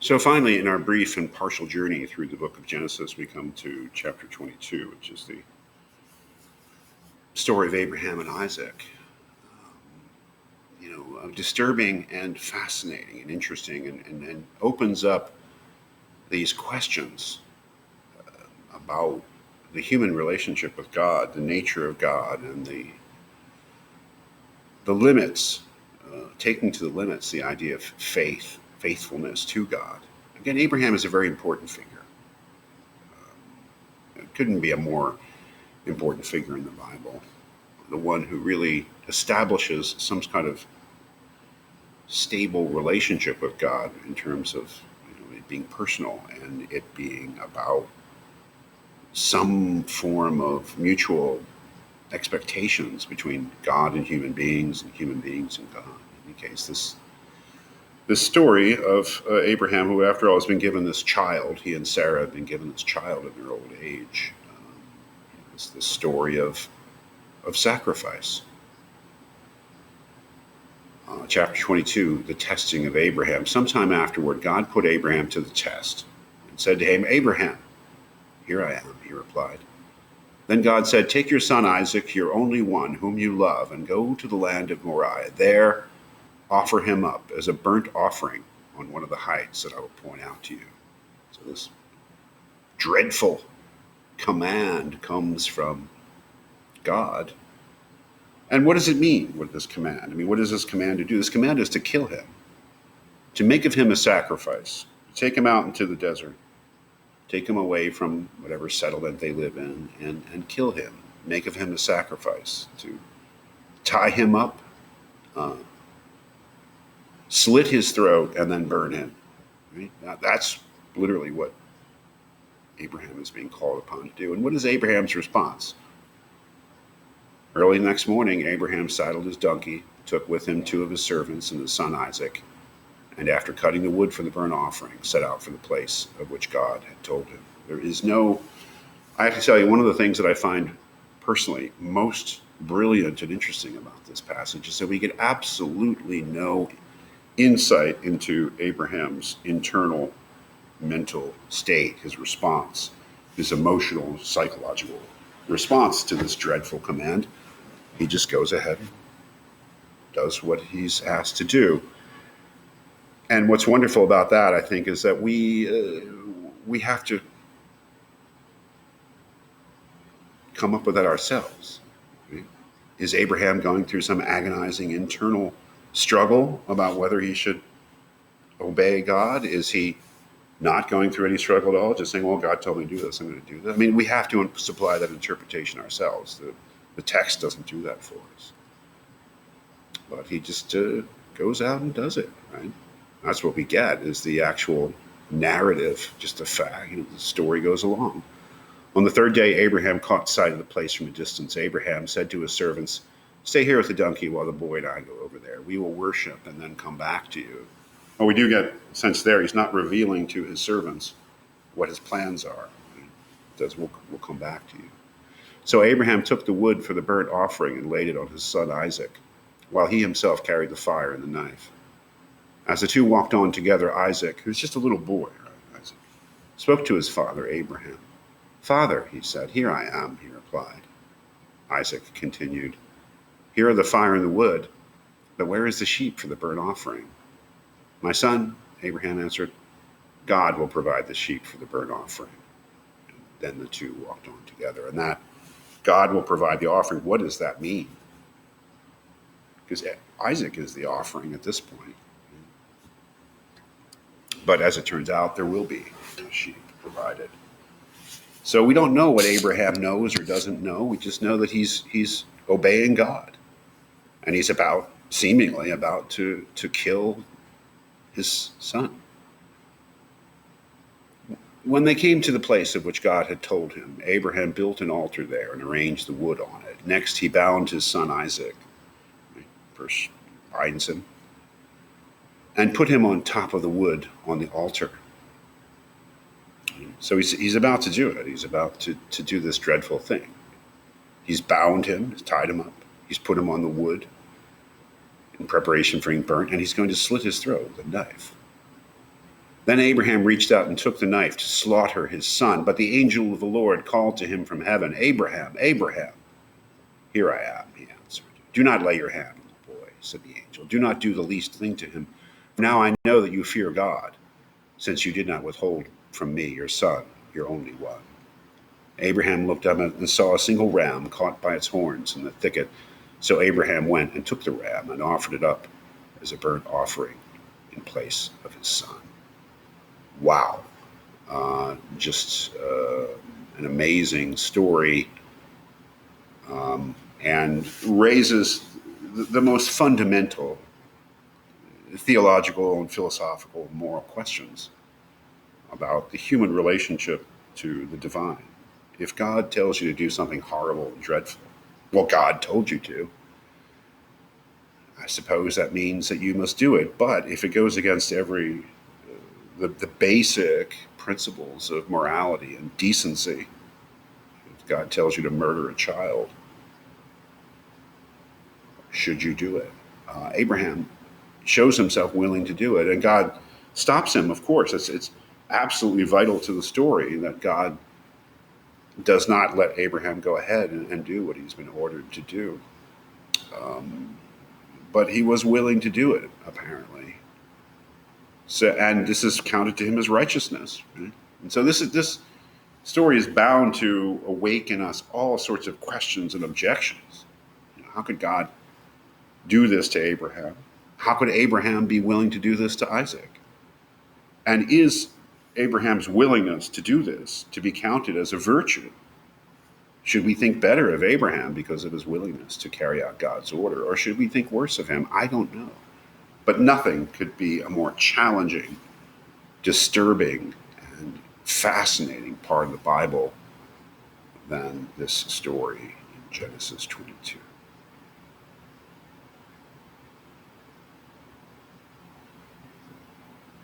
So finally, in our brief and partial journey through the book of Genesis, we come to chapter 22, which is the story of Abraham and Isaac. Disturbing and fascinating and interesting, and opens up these questions about the human relationship with God, the nature of God, and the limits, taking to the limits the idea of faithfulness to God. Again, Abraham is a very important figure. It couldn't be a more important figure in the Bible. The one who really establishes some kind of stable relationship with God in terms of it being personal and it being about some form of mutual expectations between God and human beings and God. In any case, this story of Abraham, who after all has been given this child, he and Sarah have been given this child in their old age. It's the story of sacrifice. Chapter 22, the testing of Abraham. Sometime afterward, God put Abraham to the test and said to him, "Abraham." "Here I am," he replied. Then God said, "Take your son Isaac, your only one, whom you love, and go to the land of Moriah. There, offer him up as a burnt offering on one of the heights that I will point out to you." So this dreadful command comes from God. And what does it mean with this command? I mean, what is this command to do? This command is to kill him, to make of him a sacrifice, take him out into the desert, take him away from whatever settlement they live in, and kill him, make of him a sacrifice, to tie him up, slit his throat, and then burn him. Right? Now, that's literally what Abraham is being called upon to do. And what is Abraham's response? Early the next morning, Abraham saddled his donkey, took with him two of his servants and his son Isaac, and after cutting the wood for the burnt offering, set out for the place of which God had told him. I have to tell you, one of the things that I find personally most brilliant and interesting about this passage is that we get absolutely no insight into Abraham's internal mental state, his response, his emotional, psychological response to this dreadful command. He just goes ahead and does what he's asked to do. And what's wonderful about that, I think, is that we have to come up with that ourselves. Right? Is Abraham going through some agonizing internal struggle about whether he should obey God? Is he not going through any struggle at all, just saying, well, God told me to do this, I'm going to do that? I mean, we have to supply that interpretation ourselves. The text doesn't do that for us. But he just goes out and does it, right? That's what we get, is the actual narrative, just a fact. The story goes along. On the third day, Abraham caught sight of the place from a distance. Abraham said to his servants, "Stay here with the donkey while the boy and I go over there. We will worship and then come back to you." Well, we do get a sense there he's not revealing to his servants what his plans are. He says, we'll come back to you. So Abraham took the wood for the burnt offering and laid it on his son Isaac, while he himself carried the fire and the knife. As the two walked on together, Isaac, who's just a little boy, right, Isaac, spoke to his father Abraham. "Father," he said. "Here I am," he replied. Isaac continued, "Here are the fire and the wood, but where is the sheep for the burnt offering?" "My son," Abraham answered, "God will provide the sheep for the burnt offering." And then the two walked on together. And that God will provide the offering, what does that mean? Because Isaac is the offering at this point. But as it turns out, there will be a sheep provided. So we don't know what Abraham knows or doesn't know. We just know that he's obeying God. And he's seemingly about to kill his son. When they came to the place of which God had told him, Abraham built an altar there and arranged the wood on it. Next, he bound his son Isaac, first binds him, and put him on top of the wood on the altar. So he's about to do it. He's about to do this dreadful thing. He's bound him, tied him up. He's put him on the wood in preparation for being burnt, and he's going to slit his throat with a knife. Then Abraham reached out and took the knife to slaughter his son. But the angel of the Lord called to him from heaven, Abraham, Abraham. Here I am, he answered. Do not lay your hand on the boy, said the angel. Do not do the least thing to him. For now I know that you fear God, since you did not withhold from me your son, your only one. Abraham looked up and saw a single ram caught by its horns in the thicket. So Abraham went and took the ram and offered it up as a burnt offering in place of his son. Wow. Just an amazing story, and raises the most fundamental theological and philosophical and moral questions about the human relationship to the divine. If God tells you to do something horrible and dreadful, well, God told you to, I suppose that means that you must do it. But if it goes against the basic principles of morality and decency, if God tells you to murder a child, should you do it? Abraham shows himself willing to do it, and God stops him. Of course, it's absolutely vital to the story that God does not let Abraham go ahead and do what he's been ordered to do. But he was willing to do it, apparently. So, and this is counted to him as righteousness. Right? And so this story is bound to awaken us all sorts of questions and objections. How could God do this to Abraham? How could Abraham be willing to do this to Isaac? And is Abraham's willingness to do this to be counted as a virtue? Should we think better of Abraham because of his willingness to carry out God's order, or should we think worse of him? I don't know. But nothing could be a more challenging, disturbing, and fascinating part of the Bible than this story in Genesis 22.